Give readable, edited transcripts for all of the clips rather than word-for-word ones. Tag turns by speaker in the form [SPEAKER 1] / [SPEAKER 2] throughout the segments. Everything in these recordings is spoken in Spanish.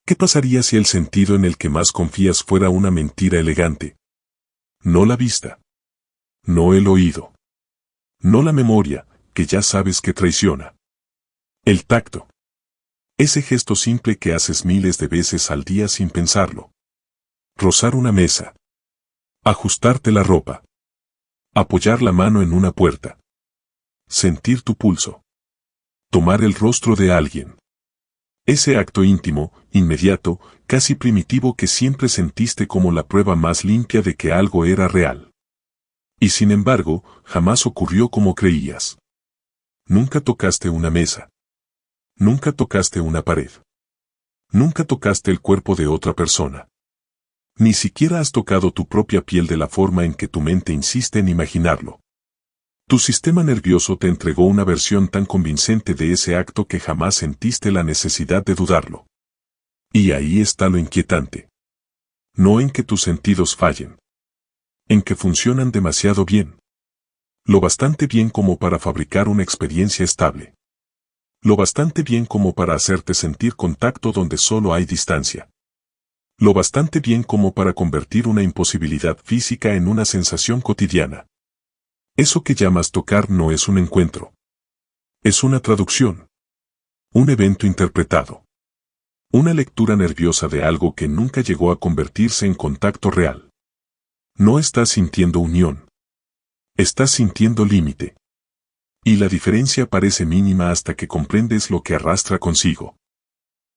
[SPEAKER 1] ¿Qué pasaría si el sentido en el que más confías fuera una mentira elegante? No la vista. No el oído. No la memoria, que ya sabes que traiciona. El tacto. Ese gesto simple que haces miles de veces al día sin pensarlo. Rozar una mesa. Ajustarte la ropa. Apoyar la mano en una puerta. Sentir tu pulso. Tomar el rostro de alguien. Ese acto íntimo, inmediato, casi primitivo que siempre sentiste como la prueba más limpia de que algo era real. Y sin embargo, jamás ocurrió como creías. Nunca tocaste una mesa. Nunca tocaste una pared. Nunca tocaste el cuerpo de otra persona. Ni siquiera has tocado tu propia piel de la forma en que tu mente insiste en imaginarlo. Tu sistema nervioso te entregó una versión tan convincente de ese acto que jamás sentiste la necesidad de dudarlo. Y ahí está lo inquietante. No en que tus sentidos fallen. En que funcionan demasiado bien. Lo bastante bien como para fabricar una experiencia estable. Lo bastante bien como para hacerte sentir contacto donde solo hay distancia. Lo bastante bien como para convertir una imposibilidad física en una sensación cotidiana. Eso que llamas tocar no es un encuentro. Es una traducción. Un evento interpretado. Una lectura nerviosa de algo que nunca llegó a convertirse en contacto real. No estás sintiendo unión. Estás sintiendo límite. Y la diferencia parece mínima hasta que comprendes lo que arrastra consigo.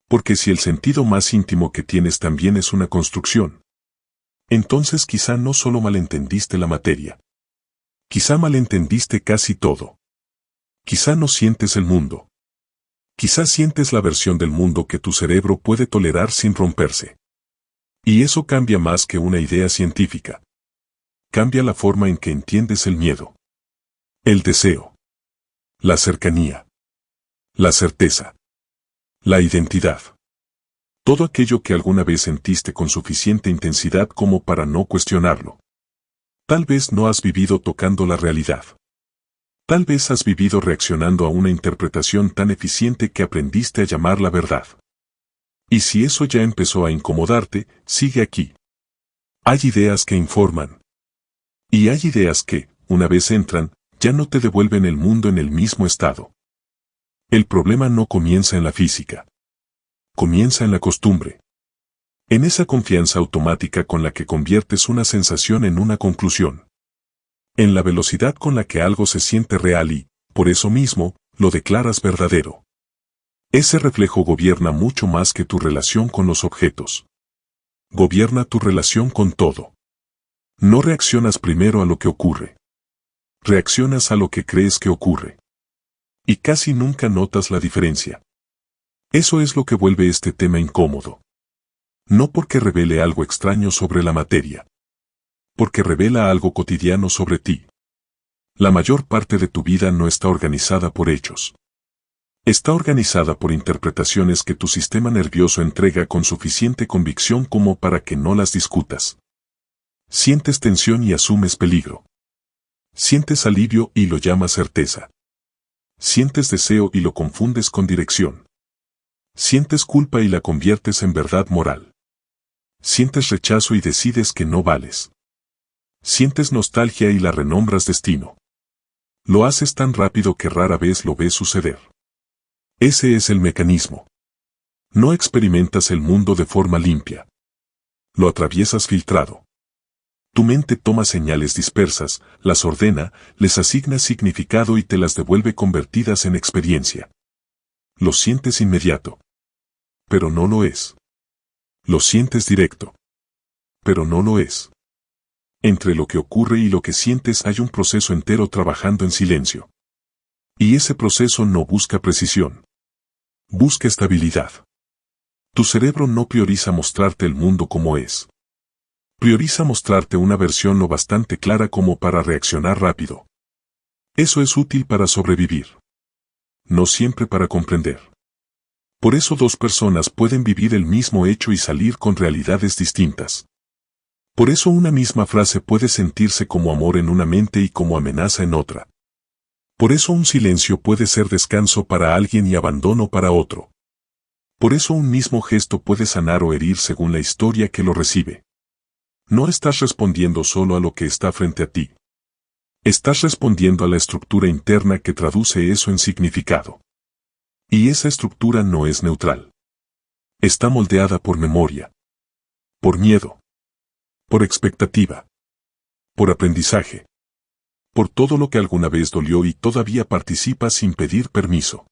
[SPEAKER 1] Porque si el sentido más íntimo que tienes también es una construcción, entonces quizá no solo malentendiste la materia. Quizá malentendiste casi todo. Quizá no sientes el mundo. Quizá sientes la versión del mundo que tu cerebro puede tolerar sin romperse. Y eso cambia más que una idea científica. Cambia la forma en que entiendes el miedo. El deseo. La cercanía. La certeza. La identidad. Todo aquello que alguna vez sentiste con suficiente intensidad como para no cuestionarlo. Tal vez no has vivido tocando la realidad. Tal vez has vivido reaccionando a una interpretación tan eficiente que aprendiste a llamarla verdad. Y si eso ya empezó a incomodarte, sigue aquí. Hay ideas que informan. Y hay ideas que, una vez entran, ya no te devuelven el mundo en el mismo estado. El problema no comienza en la física. Comienza en la costumbre. En esa confianza automática con la que conviertes una sensación en una conclusión. En la velocidad con la que algo se siente real y, por eso mismo, lo declaras verdadero. Ese reflejo gobierna mucho más que tu relación con los objetos. Gobierna tu relación con todo. No reaccionas primero a lo que ocurre. Reaccionas a lo que crees que ocurre. Y casi nunca notas la diferencia. Eso es lo que vuelve este tema incómodo. No porque revele algo extraño sobre la materia. Porque revela algo cotidiano sobre ti. La mayor parte de tu vida no está organizada por hechos. Está organizada por interpretaciones que tu sistema nervioso entrega con suficiente convicción como para que no las discutas. Sientes tensión y asumes peligro. Sientes alivio y lo llamas certeza. Sientes deseo y lo confundes con dirección. Sientes culpa y la conviertes en verdad moral. Sientes rechazo y decides que no vales. Sientes nostalgia y la renombras destino. Lo haces tan rápido que rara vez lo ves suceder. Ese es el mecanismo. No experimentas el mundo de forma limpia. Lo atraviesas filtrado. Tu mente toma señales dispersas, las ordena, les asigna significado y te las devuelve convertidas en experiencia. Lo sientes inmediato. Pero no lo es. Lo sientes directo. Pero no lo es. Entre lo que ocurre y lo que sientes hay un proceso entero trabajando en silencio. Y ese proceso no busca precisión. Busca estabilidad. Tu cerebro no prioriza mostrarte el mundo como es. Prioriza mostrarte una versión lo bastante clara como para reaccionar rápido. Eso es útil para sobrevivir. No siempre para comprender. Por eso dos personas pueden vivir el mismo hecho y salir con realidades distintas. Por eso una misma frase puede sentirse como amor en una mente y como amenaza en otra. Por eso un silencio puede ser descanso para alguien y abandono para otro. Por eso un mismo gesto puede sanar o herir según la historia que lo recibe. No estás respondiendo solo a lo que está frente a ti. Estás respondiendo a la estructura interna que traduce eso en significado. Y esa estructura no es neutral. Está moldeada por memoria, por miedo, por expectativa, por aprendizaje, por todo lo que alguna vez dolió y todavía participa sin pedir permiso.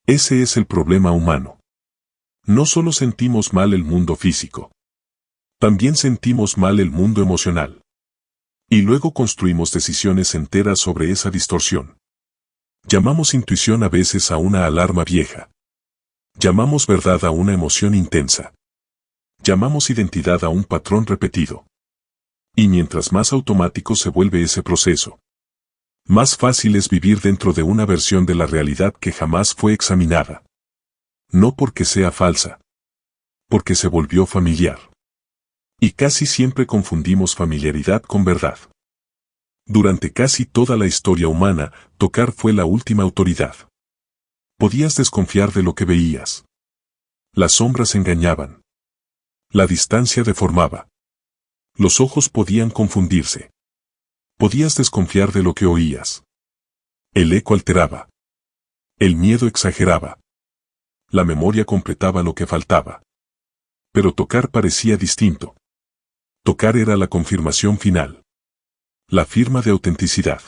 [SPEAKER 1] Ese es el problema humano. No solo sentimos mal el mundo físico, también sentimos mal el mundo emocional. Y luego construimos decisiones enteras sobre esa distorsión. Llamamos intuición a veces a una alarma vieja. Llamamos verdad a una emoción intensa. Llamamos identidad a un patrón repetido. Y mientras más automático se vuelve ese proceso, más fácil es vivir dentro de una versión de la realidad que jamás fue examinada. No porque sea falsa, porque se volvió familiar. Y casi siempre confundimos familiaridad con verdad. Durante casi toda la historia humana, tocar fue la última autoridad. Podías desconfiar de lo que veías. Las sombras engañaban. La distancia deformaba. Los ojos podían confundirse. Podías desconfiar de lo que oías. El eco alteraba. El miedo exageraba. La memoria completaba lo que faltaba. Pero tocar parecía distinto. Tocar era la confirmación final. La firma de autenticidad.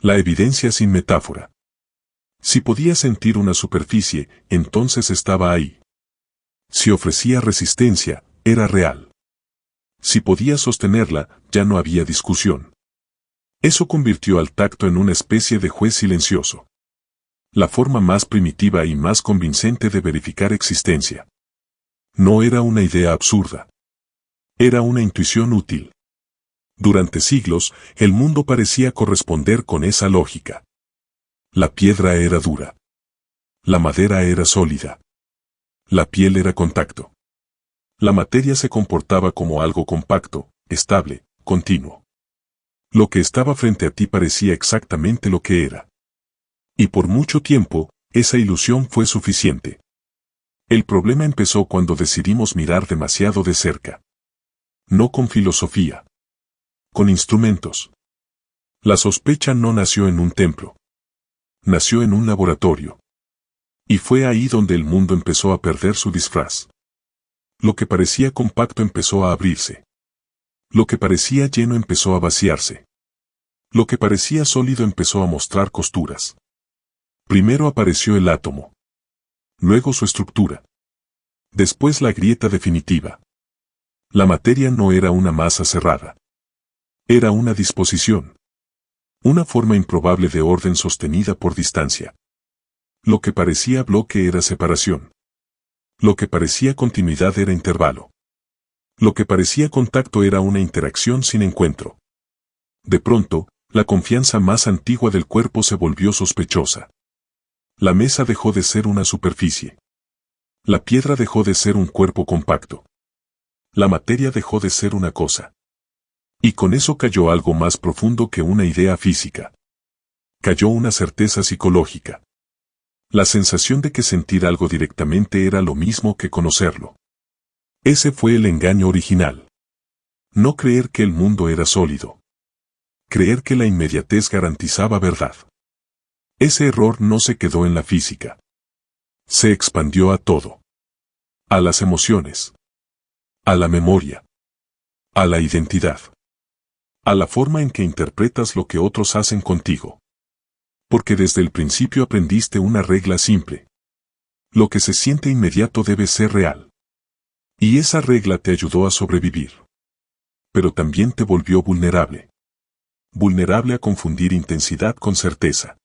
[SPEAKER 1] La evidencia sin metáfora. Si podía sentir una superficie, entonces estaba ahí. Si ofrecía resistencia, era real. Si podía sostenerla, ya no había discusión. Eso convirtió al tacto en una especie de juez silencioso. La forma más primitiva y más convincente de verificar existencia. No era una idea absurda. Era una intuición útil. Durante siglos, el mundo parecía corresponder con esa lógica. La piedra era dura. La madera era sólida. La piel era contacto. La materia se comportaba como algo compacto, estable, continuo. Lo que estaba frente a ti parecía exactamente lo que era. Y por mucho tiempo, esa ilusión fue suficiente. El problema empezó cuando decidimos mirar demasiado de cerca. No con filosofía. Con instrumentos. La sospecha no nació en un templo. Nació en un laboratorio. Y fue ahí donde el mundo empezó a perder su disfraz. Lo que parecía compacto empezó a abrirse. Lo que parecía lleno empezó a vaciarse. Lo que parecía sólido empezó a mostrar costuras. Primero apareció el átomo. Luego su estructura. Después la grieta definitiva. La materia no era una masa cerrada. Era una disposición. Una forma improbable de orden sostenida por distancia. Lo que parecía bloque era separación. Lo que parecía continuidad era intervalo. Lo que parecía contacto era una interacción sin encuentro. De pronto, la confianza más antigua del cuerpo se volvió sospechosa. La mesa dejó de ser una superficie. La piedra dejó de ser un cuerpo compacto. La materia dejó de ser una cosa. Y con eso cayó algo más profundo que una idea física. Cayó una certeza psicológica. La sensación de que sentir algo directamente era lo mismo que conocerlo. Ese fue el engaño original. No creer que el mundo era sólido. Creer que la inmediatez garantizaba verdad. Ese error no se quedó en la física. Se expandió a todo. A las emociones. A la memoria. A la identidad. A la forma en que interpretas lo que otros hacen contigo. Porque desde el principio aprendiste una regla simple. Lo que se siente inmediato debe ser real. Y esa regla te ayudó a sobrevivir. Pero también te volvió vulnerable. Vulnerable a confundir intensidad con certeza.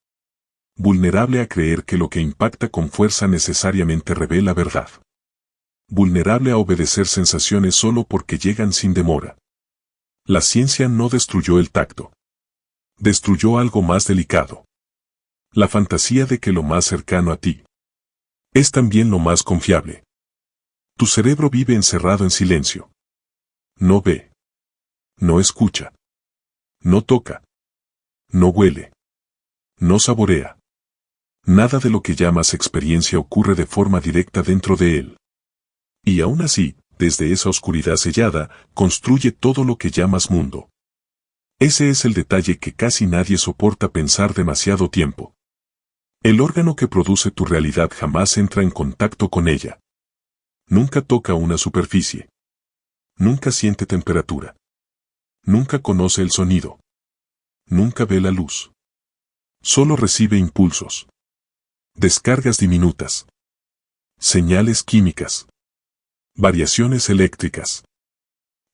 [SPEAKER 1] Vulnerable a creer que lo que impacta con fuerza necesariamente revela verdad. Vulnerable a obedecer sensaciones solo porque llegan sin demora. La ciencia no destruyó el tacto. Destruyó algo más delicado. La fantasía de que lo más cercano a ti es también lo más confiable. Tu cerebro vive encerrado en silencio. No ve. No escucha. No toca. No huele. No saborea. Nada de lo que llamas experiencia ocurre de forma directa dentro de él. Y aún así, desde esa oscuridad sellada, construye todo lo que llamas mundo. Ese es el detalle que casi nadie soporta pensar demasiado tiempo. El órgano que produce tu realidad jamás entra en contacto con ella. Nunca toca una superficie. Nunca siente temperatura. Nunca conoce el sonido. Nunca ve la luz. Solo recibe impulsos. Descargas diminutas. Señales químicas. Variaciones eléctricas.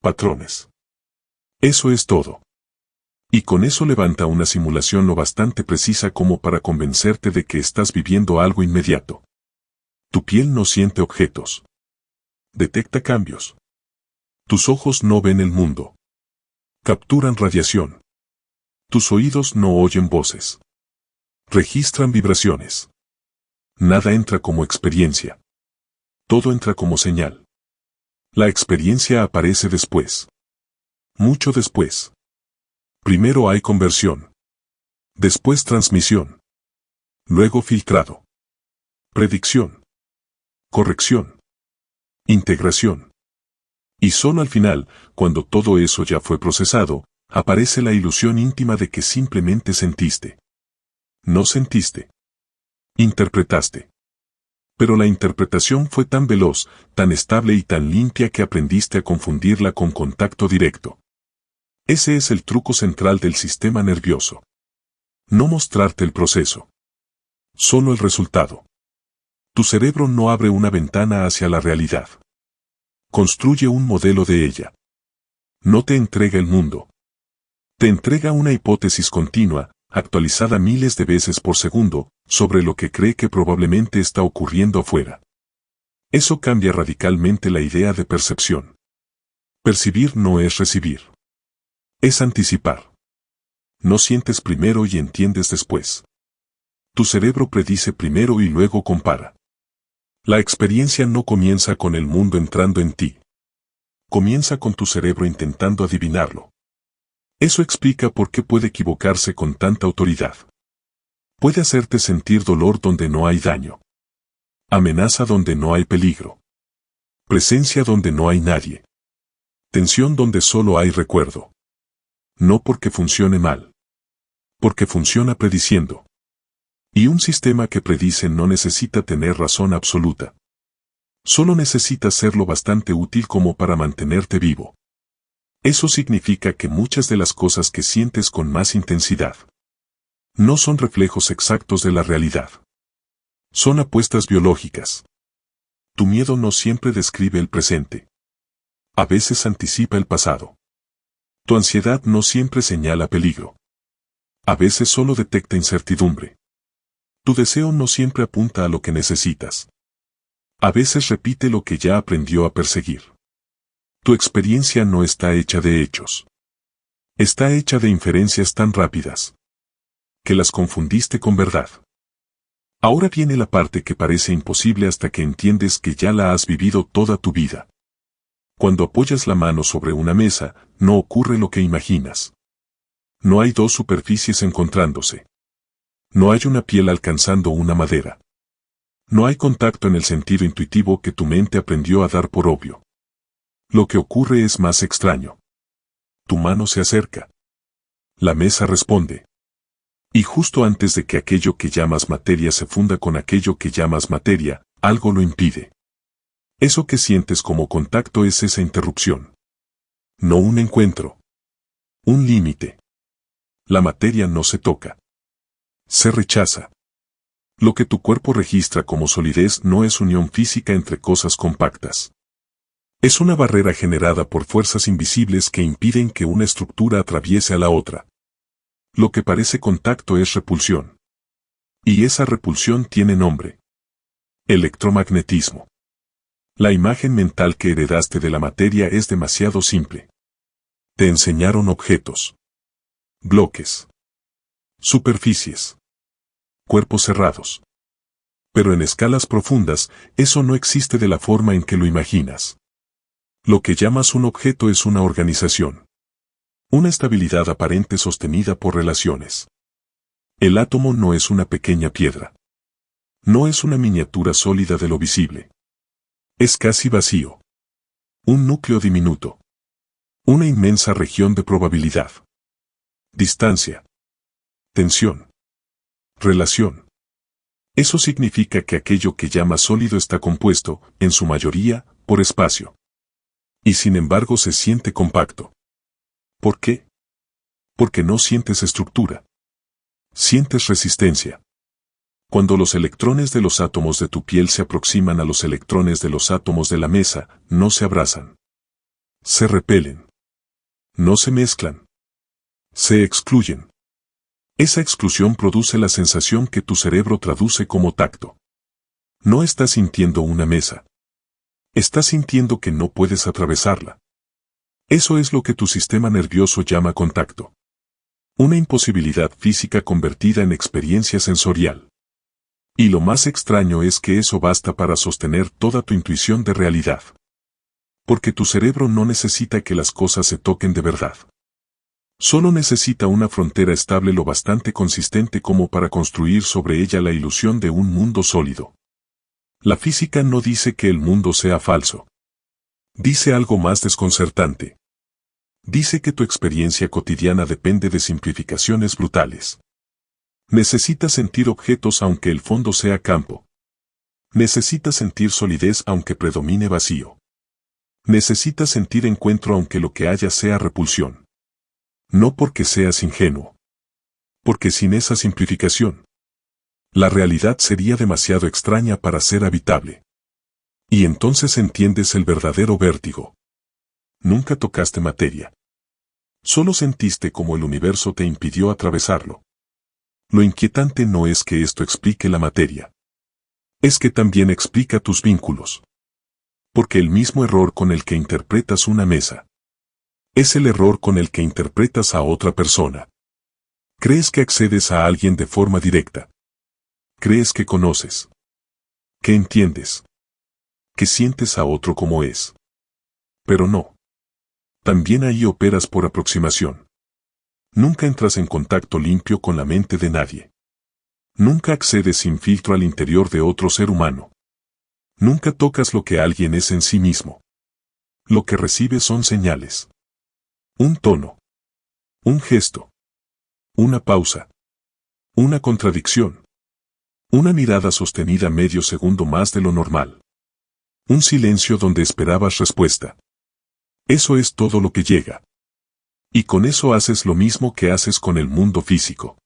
[SPEAKER 1] Patrones. Eso es todo. Y con eso levanta una simulación lo bastante precisa como para convencerte de que estás viviendo algo inmediato. Tu piel no siente objetos. Detecta cambios. Tus ojos no ven el mundo. Capturan radiación. Tus oídos no oyen voces. Registran vibraciones. Nada entra como experiencia. Todo entra como señal. La experiencia aparece después. Mucho después. Primero hay conversión. Después transmisión. Luego filtrado. Predicción. Corrección. Integración. Y solo al final, cuando todo eso ya fue procesado, aparece la ilusión íntima de que simplemente sentiste. No sentiste. Interpretaste. Pero la interpretación fue tan veloz, tan estable y tan limpia que aprendiste a confundirla con contacto directo. Ese es el truco central del sistema nervioso. No mostrarte el proceso. Solo el resultado. Tu cerebro no abre una ventana hacia la realidad. Construye un modelo de ella. No te entrega el mundo. Te entrega una hipótesis continua, actualizada miles de veces por segundo, sobre lo que cree que probablemente está ocurriendo afuera. Eso cambia radicalmente la idea de percepción. Percibir no es recibir. Es anticipar. No sientes primero y entiendes después. Tu cerebro predice primero y luego compara. La experiencia no comienza con el mundo entrando en ti. Comienza con tu cerebro intentando adivinarlo. Eso explica por qué puede equivocarse con tanta autoridad. Puede hacerte sentir dolor donde no hay daño. Amenaza donde no hay peligro. Presencia donde no hay nadie. Tensión donde solo hay recuerdo. No porque funcione mal. Porque funciona prediciendo. Y un sistema que predice no necesita tener razón absoluta. Solo necesita ser lo bastante útil como para mantenerte vivo. Eso significa que muchas de las cosas que sientes con más intensidad no son reflejos exactos de la realidad. Son apuestas biológicas. Tu miedo no siempre describe el presente. A veces anticipa el pasado. Tu ansiedad no siempre señala peligro. A veces solo detecta incertidumbre. Tu deseo no siempre apunta a lo que necesitas. A veces repite lo que ya aprendió a perseguir. Tu experiencia no está hecha de hechos. Está hecha de inferencias tan rápidas que las confundiste con verdad. Ahora viene la parte que parece imposible hasta que entiendes que ya la has vivido toda tu vida. Cuando apoyas la mano sobre una mesa, no ocurre lo que imaginas. No hay dos superficies encontrándose. No hay una piel alcanzando una madera. No hay contacto en el sentido intuitivo que tu mente aprendió a dar por obvio. Lo que ocurre es más extraño. Tu mano se acerca. La mesa responde. Y justo antes de que aquello que llamas materia se funda con aquello que llamas materia, algo lo impide. Eso que sientes como contacto es esa interrupción. No un encuentro. Un límite. La materia no se toca. Se rechaza. Lo que tu cuerpo registra como solidez no es unión física entre cosas compactas. Es una barrera generada por fuerzas invisibles que impiden que una estructura atraviese a la otra. Lo que parece contacto es repulsión. Y esa repulsión tiene nombre. Electromagnetismo. La imagen mental que heredaste de la materia es demasiado simple. Te enseñaron objetos. Bloques. Superficies. Cuerpos cerrados. Pero en escalas profundas, eso no existe de la forma en que lo imaginas. Lo que llamas un objeto es una organización. Una estabilidad aparente sostenida por relaciones. El átomo no es una pequeña piedra. No es una miniatura sólida de lo visible. Es casi vacío. Un núcleo diminuto. Una inmensa región de probabilidad. Distancia. Tensión. Relación. Eso significa que aquello que llamas sólido está compuesto, en su mayoría, por espacio. Y sin embargo se siente compacto. ¿Por qué? Porque no sientes estructura. Sientes resistencia. Cuando los electrones de los átomos de tu piel se aproximan a los electrones de los átomos de la mesa, no se abrazan. Se repelen. No se mezclan. Se excluyen. Esa exclusión produce la sensación que tu cerebro traduce como tacto. No estás sintiendo una mesa. Estás sintiendo que no puedes atravesarla. Eso es lo que tu sistema nervioso llama contacto. Una imposibilidad física convertida en experiencia sensorial. Y lo más extraño es que eso basta para sostener toda tu intuición de realidad. Porque tu cerebro no necesita que las cosas se toquen de verdad. Solo necesita una frontera estable lo bastante consistente como para construir sobre ella la ilusión de un mundo sólido. La física no dice que el mundo sea falso. Dice algo más desconcertante. Dice que tu experiencia cotidiana depende de simplificaciones brutales. Necesitas sentir objetos aunque el fondo sea campo. Necesitas sentir solidez aunque predomine vacío. Necesitas sentir encuentro aunque lo que haya sea repulsión. No porque seas ingenuo. Porque sin esa simplificación, la realidad sería demasiado extraña para ser habitable. Y entonces entiendes el verdadero vértigo. Nunca tocaste materia. Solo sentiste como el universo te impidió atravesarlo. Lo inquietante no es que esto explique la materia. Es que también explica tus vínculos. Porque el mismo error con el que interpretas una mesa es el error con el que interpretas a otra persona. Crees que accedes a alguien de forma directa. Crees que conoces. Que entiendes. Que sientes a otro como es. Pero no. También ahí operas por aproximación. Nunca entras en contacto limpio con la mente de nadie. Nunca accedes sin filtro al interior de otro ser humano. Nunca tocas lo que alguien es en sí mismo. Lo que recibes son señales. Un tono. Un gesto. Una pausa. Una contradicción. Una mirada sostenida medio segundo más de lo normal. Un silencio donde esperabas respuesta. Eso es todo lo que llega. Y con eso haces lo mismo que haces con el mundo físico.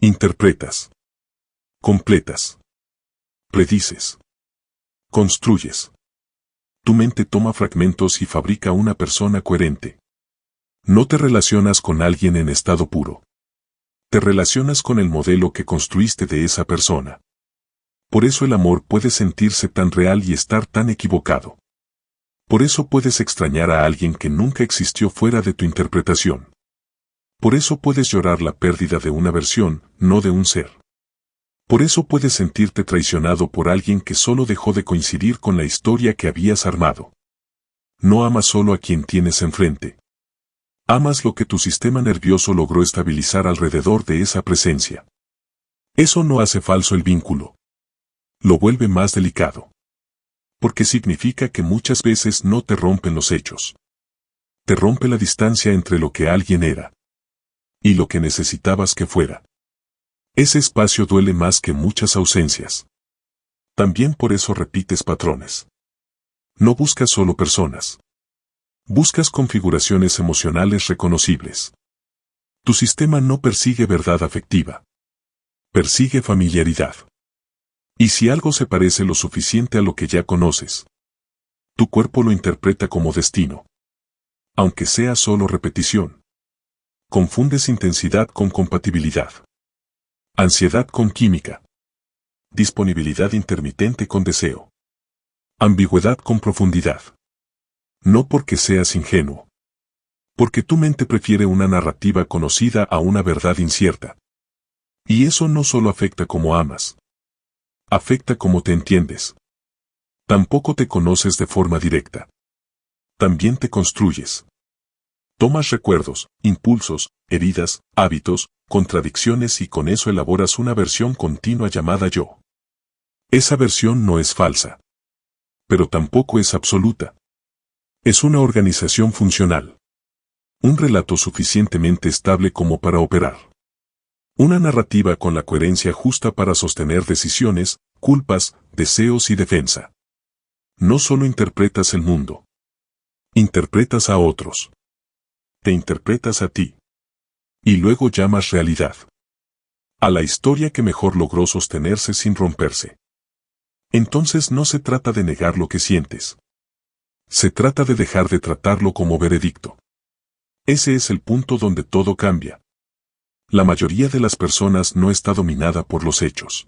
[SPEAKER 1] Interpretas. Completas. Predices. Construyes. Tu mente toma fragmentos y fabrica una persona coherente. No te relacionas con alguien en estado puro. Te relacionas con el modelo que construiste de esa persona. Por eso el amor puede sentirse tan real y estar tan equivocado. Por eso puedes extrañar a alguien que nunca existió fuera de tu interpretación. Por eso puedes llorar la pérdida de una versión, no de un ser. Por eso puedes sentirte traicionado por alguien que solo dejó de coincidir con la historia que habías armado. No amas solo a quien tienes enfrente. Amas lo que tu sistema nervioso logró estabilizar alrededor de esa presencia. Eso no hace falso el vínculo. Lo vuelve más delicado. Porque significa que muchas veces no te rompen los hechos. Te rompe la distancia entre lo que alguien era y lo que necesitabas que fuera. Ese espacio duele más que muchas ausencias. También por eso repites patrones. No buscas solo personas. Buscas configuraciones emocionales reconocibles. Tu sistema no persigue verdad afectiva. Persigue familiaridad. Y si algo se parece lo suficiente a lo que ya conoces, tu cuerpo lo interpreta como destino. Aunque sea solo repetición. Confundes intensidad con compatibilidad. Ansiedad con química. Disponibilidad intermitente con deseo. Ambigüedad con profundidad. No porque seas ingenuo. Porque tu mente prefiere una narrativa conocida a una verdad incierta. Y eso no solo afecta cómo amas. Afecta cómo te entiendes. Tampoco te conoces de forma directa. También te construyes. Tomas recuerdos, impulsos, heridas, hábitos, contradicciones y con eso elaboras una versión continua llamada yo. Esa versión no es falsa. Pero tampoco es absoluta. Es una organización funcional. Un relato suficientemente estable como para operar. Una narrativa con la coherencia justa para sostener decisiones, culpas, deseos y defensa. No solo interpretas el mundo. Interpretas a otros. Te interpretas a ti. Y luego llamas realidad a la historia que mejor logró sostenerse sin romperse. Entonces no se trata de negar lo que sientes. Se trata de dejar de tratarlo como veredicto. Ese es el punto donde todo cambia. La mayoría de las personas no está dominada por los hechos.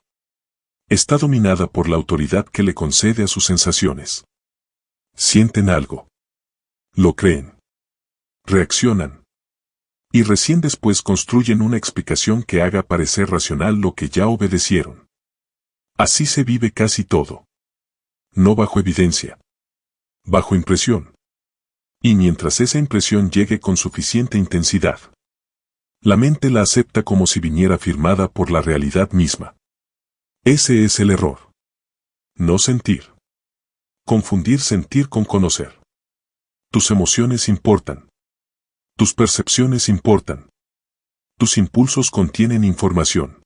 [SPEAKER 1] Está dominada por la autoridad que le concede a sus sensaciones. Sienten algo. Lo creen. Reaccionan. Y recién después construyen una explicación que haga parecer racional lo que ya obedecieron. Así se vive casi todo. No bajo evidencia. Bajo impresión. Y mientras esa impresión llegue con suficiente intensidad, la mente la acepta como si viniera firmada por la realidad misma. Ese es el error. No sentir. Confundir sentir con conocer. Tus emociones importan. Tus percepciones importan. Tus impulsos contienen información.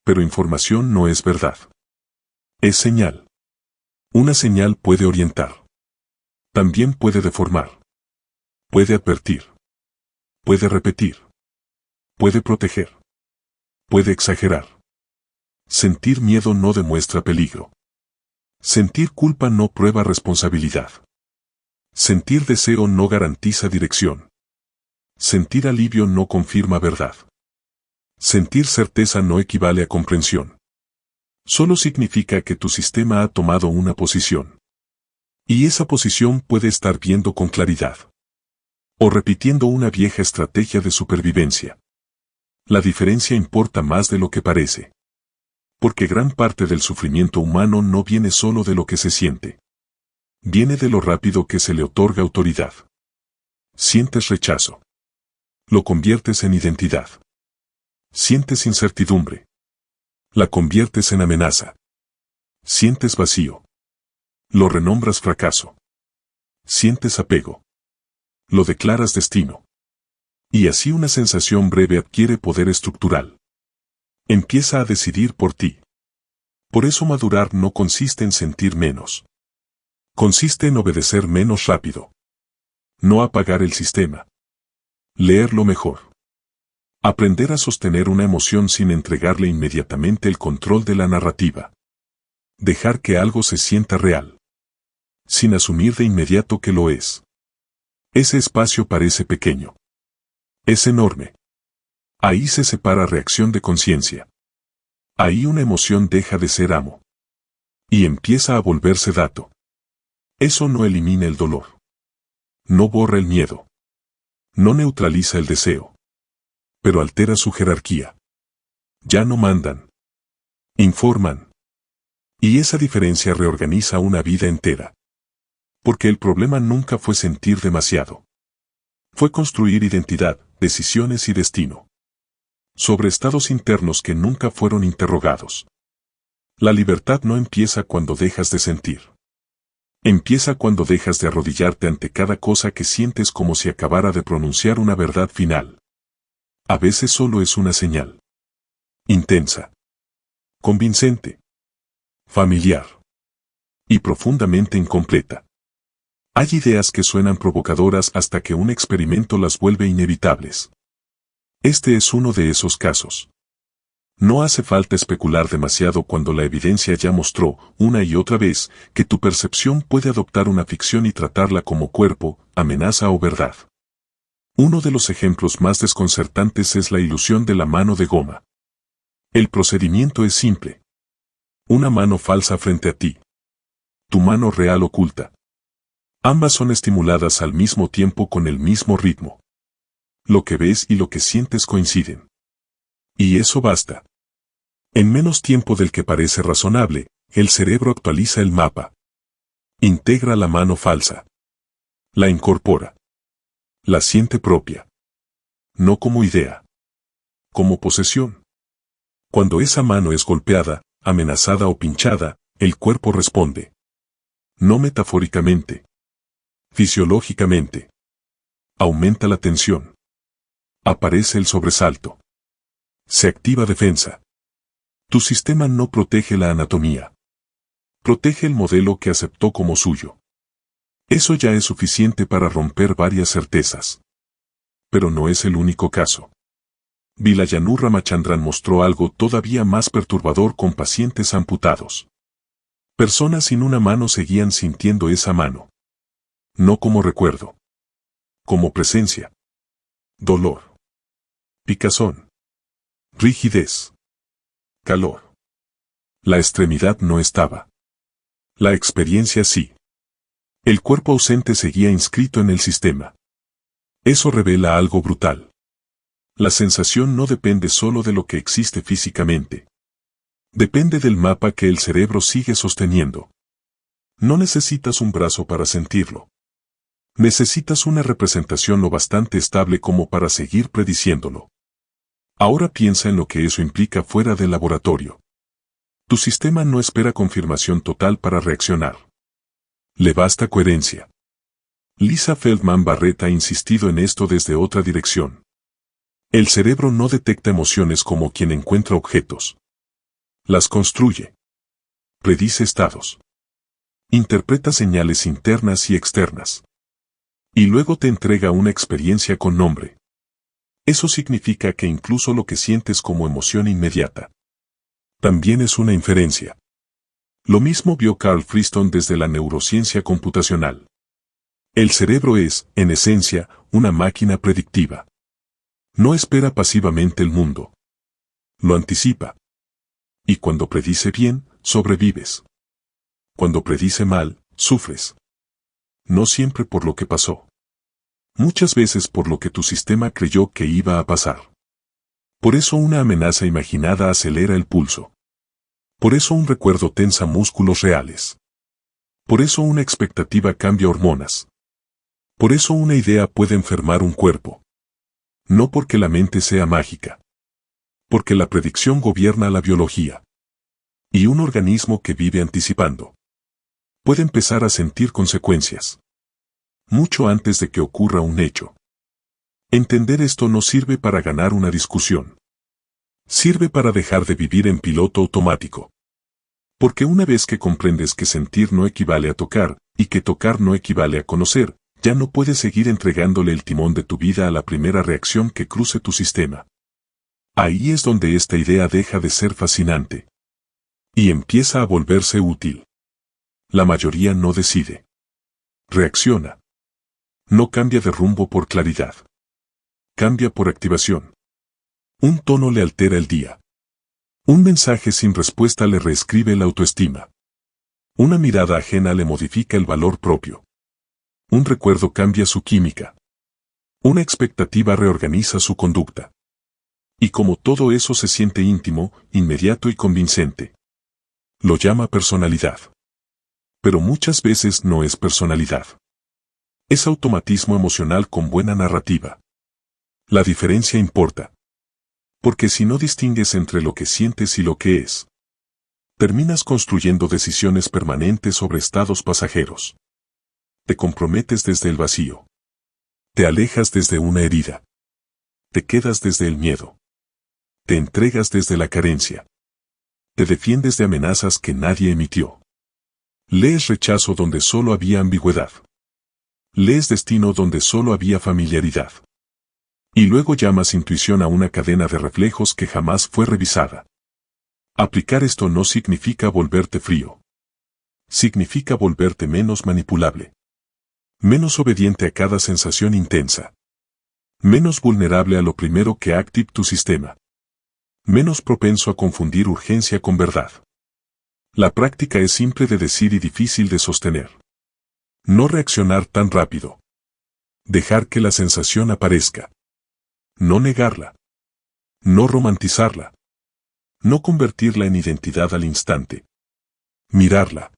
[SPEAKER 1] Pero información no es verdad. Es señal. Una señal puede orientar. También puede deformar. Puede advertir. Puede repetir. Puede proteger. Puede exagerar. Sentir miedo no demuestra peligro. Sentir culpa no prueba responsabilidad. Sentir deseo no garantiza dirección. Sentir alivio no confirma verdad. Sentir certeza no equivale a comprensión. Solo significa que tu sistema ha tomado una posición. Y esa posición puede estar viendo con claridad. O repitiendo una vieja estrategia de supervivencia. La diferencia importa más de lo que parece. Porque gran parte del sufrimiento humano no viene solo de lo que se siente. Viene de lo rápido que se le otorga autoridad. Sientes rechazo. Lo conviertes en identidad. Sientes incertidumbre. La conviertes en amenaza. Sientes vacío. Lo renombras fracaso. Sientes apego. Lo declaras destino. Y así una sensación breve adquiere poder estructural. Empieza a decidir por ti. Por eso madurar no consiste en sentir menos. Consiste en obedecer menos rápido. No apagar el sistema. Leerlo mejor. Aprender a sostener una emoción sin entregarle inmediatamente el control de la narrativa. Dejar que algo se sienta real. Sin asumir de inmediato que lo es. Ese espacio parece pequeño. Es enorme. Ahí se separa reacción de conciencia. Ahí una emoción deja de ser amo. Y empieza a volverse dato. Eso no elimina el dolor. No borra el miedo. No neutraliza el deseo. Pero altera su jerarquía. Ya no mandan. Informan. Y esa diferencia reorganiza una vida entera. Porque el problema nunca fue sentir demasiado. Fue construir identidad, decisiones y destino. Sobre estados internos que nunca fueron interrogados. La libertad no empieza cuando dejas de sentir. Empieza cuando dejas de arrodillarte ante cada cosa que sientes como si acabara de pronunciar una verdad final. A veces solo es una señal. Intensa. Convincente. Familiar. Y profundamente incompleta. Hay ideas que suenan provocadoras hasta que un experimento las vuelve inevitables. Este es uno de esos casos. No hace falta especular demasiado cuando la evidencia ya mostró, una y otra vez, que tu percepción puede adoptar una ficción y tratarla como cuerpo, amenaza o verdad. Uno de los ejemplos más desconcertantes es la ilusión de la mano de goma. El procedimiento es simple. Una mano falsa frente a ti. Tu mano real oculta. Ambas son estimuladas al mismo tiempo con el mismo ritmo. Lo que ves y lo que sientes coinciden. Y eso basta. En menos tiempo del que parece razonable, el cerebro actualiza el mapa. Integra la mano falsa. La incorpora. La siente propia. No como idea. Como posesión. Cuando esa mano es golpeada, amenazada o pinchada, el cuerpo responde. No metafóricamente. Fisiológicamente. Aumenta la tensión. Aparece el sobresalto. Se activa defensa. Tu sistema no protege la anatomía. Protege el modelo que aceptó como suyo. Eso ya es suficiente para romper varias certezas. Pero no es el único caso. Vilayanu Ramachandran mostró algo todavía más perturbador con pacientes amputados. Personas sin una mano seguían sintiendo esa mano. No como recuerdo. Como presencia. Dolor. Picazón. Rigidez. Calor. La extremidad no estaba. La experiencia sí. El cuerpo ausente seguía inscrito en el sistema. Eso revela algo brutal. La sensación no depende solo de lo que existe físicamente. Depende del mapa que el cerebro sigue sosteniendo. No necesitas un brazo para sentirlo. Necesitas una representación lo bastante estable como para seguir prediciéndolo. Ahora piensa en lo que eso implica fuera del laboratorio. Tu sistema no espera confirmación total para reaccionar. Le basta coherencia. Lisa Feldman Barrett ha insistido en esto desde otra dirección. El cerebro no detecta emociones como quien encuentra objetos. Las construye. Predice estados. Interpreta señales internas y externas. Y luego te entrega una experiencia con nombre. Eso significa que incluso lo que sientes como emoción inmediata también es una inferencia. Lo mismo vio Carl Friston desde la neurociencia computacional. El cerebro es, en esencia, una máquina predictiva. No espera pasivamente el mundo. Lo anticipa. Y cuando predice bien, sobrevives. Cuando predice mal, sufres. No siempre por lo que pasó. Muchas veces por lo que tu sistema creyó que iba a pasar. Por eso una amenaza imaginada acelera el pulso. Por eso un recuerdo tensa músculos reales. Por eso una expectativa cambia hormonas. Por eso una idea puede enfermar un cuerpo. No porque la mente sea mágica. Porque la predicción gobierna la biología. Y un organismo que vive anticipando puede empezar a sentir consecuencias. Mucho antes de que ocurra un hecho. Entender esto no sirve para ganar una discusión. Sirve para dejar de vivir en piloto automático. Porque una vez que comprendes que sentir no equivale a tocar, y que tocar no equivale a conocer, ya no puedes seguir entregándole el timón de tu vida a la primera reacción que cruce tu sistema. Ahí es donde esta idea deja de ser fascinante. Y empieza a volverse útil. La mayoría no decide. Reacciona. No cambia de rumbo por claridad. Cambia por activación. Un tono le altera el día. Un mensaje sin respuesta le reescribe la autoestima. Una mirada ajena le modifica el valor propio. Un recuerdo cambia su química. Una expectativa reorganiza su conducta. Y como todo eso se siente íntimo, inmediato y convincente. Lo llama personalidad. Pero muchas veces no es personalidad. Es automatismo emocional con buena narrativa. La diferencia importa. Porque si no distingues entre lo que sientes y lo que es, terminas construyendo decisiones permanentes sobre estados pasajeros. Te comprometes desde el vacío. Te alejas desde una herida. Te quedas desde el miedo. Te entregas desde la carencia. Te defiendes de amenazas que nadie emitió. Lees rechazo donde solo había ambigüedad. Lees destino donde solo había familiaridad. Y luego llamas intuición a una cadena de reflejos que jamás fue revisada. Aplicar esto no significa volverte frío. Significa volverte menos manipulable. Menos obediente a cada sensación intensa. Menos vulnerable a lo primero que active tu sistema. Menos propenso a confundir urgencia con verdad. La práctica es simple de decir y difícil de sostener. No reaccionar tan rápido. Dejar que la sensación aparezca. No negarla. No romantizarla. No convertirla en identidad al instante. Mirarla.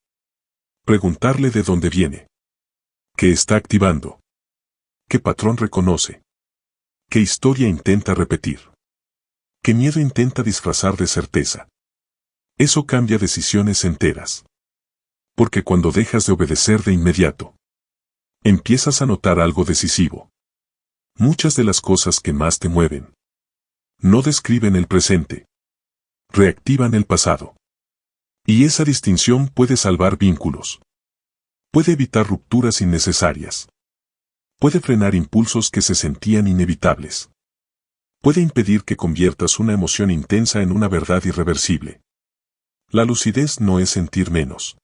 [SPEAKER 1] Preguntarle de dónde viene. ¿Qué está activando? ¿Qué patrón reconoce? ¿Qué historia intenta repetir? ¿Qué miedo intenta disfrazar de certeza? Eso cambia decisiones enteras. Porque cuando dejas de obedecer de inmediato, empiezas a notar algo decisivo. Muchas de las cosas que más te mueven no describen el presente, reactivan el pasado. Y esa distinción puede salvar vínculos. Puede evitar rupturas innecesarias. Puede frenar impulsos que se sentían inevitables. Puede impedir que conviertas una emoción intensa en una verdad irreversible. La lucidez no es sentir menos.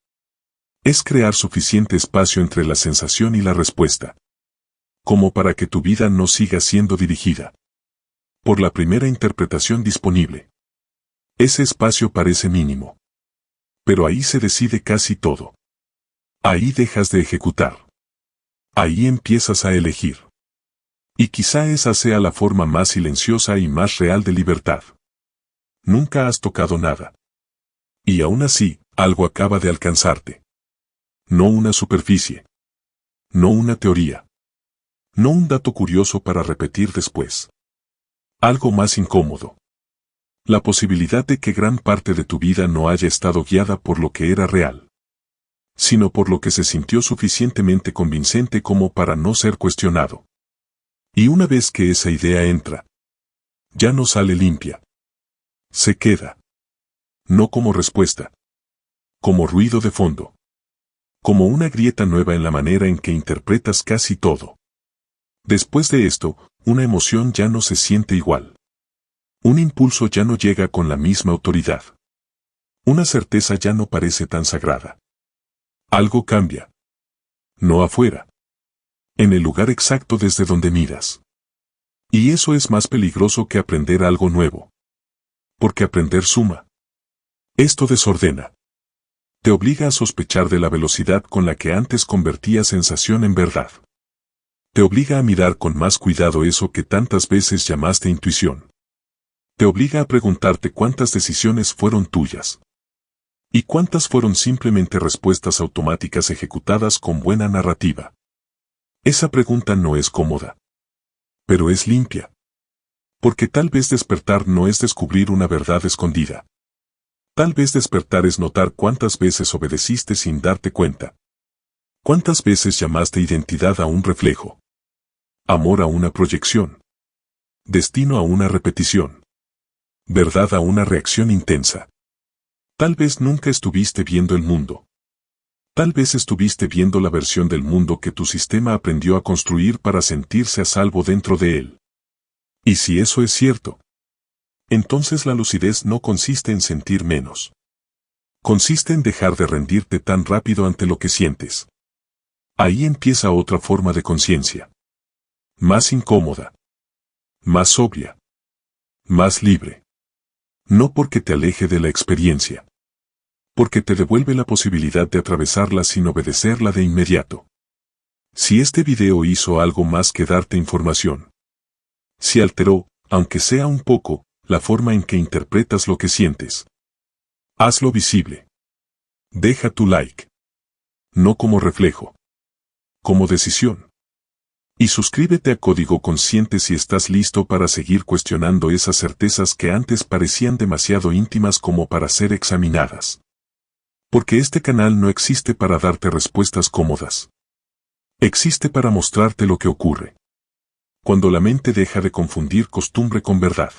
[SPEAKER 1] Es crear suficiente espacio entre la sensación y la respuesta, como para que tu vida no siga siendo dirigida por la primera interpretación disponible. Ese espacio parece mínimo, pero ahí se decide casi todo. Ahí dejas de ejecutar. Ahí empiezas a elegir. Y quizá esa sea la forma más silenciosa y más real de libertad. Nunca has tocado nada. Y aún así, algo acaba de alcanzarte. No una superficie. No una teoría. No un dato curioso para repetir después. Algo más incómodo. La posibilidad de que gran parte de tu vida no haya estado guiada por lo que era real, sino por lo que se sintió suficientemente convincente como para no ser cuestionado. Y una vez que esa idea entra, ya no sale limpia. Se queda. No como respuesta. Como ruido de fondo. Como una grieta nueva en la manera en que interpretas casi todo. Después de esto, una emoción ya no se siente igual. Un impulso ya no llega con la misma autoridad. Una certeza ya no parece tan sagrada. Algo cambia. No afuera. En el lugar exacto desde donde miras. Y eso es más peligroso que aprender algo nuevo. Porque aprender suma. Esto desordena. Te obliga a sospechar de la velocidad con la que antes convertías sensación en verdad. Te obliga a mirar con más cuidado eso que tantas veces llamaste intuición. Te obliga a preguntarte cuántas decisiones fueron tuyas. Y cuántas fueron simplemente respuestas automáticas ejecutadas con buena narrativa. Esa pregunta no es cómoda. Pero es limpia. Porque tal vez despertar no es descubrir una verdad escondida. Tal vez despertar es notar cuántas veces obedeciste sin darte cuenta. Cuántas veces llamaste identidad a un reflejo. Amor a una proyección. Destino a una repetición. Verdad a una reacción intensa. Tal vez nunca estuviste viendo el mundo. Tal vez estuviste viendo la versión del mundo que tu sistema aprendió a construir para sentirse a salvo dentro de él. Y si eso es cierto, entonces la lucidez no consiste en sentir menos. Consiste en dejar de rendirte tan rápido ante lo que sientes. Ahí empieza otra forma de conciencia. Más incómoda. Más sobria. Más libre. No porque te aleje de la experiencia. Porque te devuelve la posibilidad de atravesarla sin obedecerla de inmediato. Si este video hizo algo más que darte información. Si alteró, aunque sea un poco, la forma en que interpretas lo que sientes. Hazlo visible. Deja tu like. No como reflejo. Como decisión. Y suscríbete a Código Consciente si estás listo para seguir cuestionando esas certezas que antes parecían demasiado íntimas como para ser examinadas. Porque este canal no existe para darte respuestas cómodas. Existe para mostrarte lo que ocurre. Cuando la mente deja de confundir costumbre con verdad.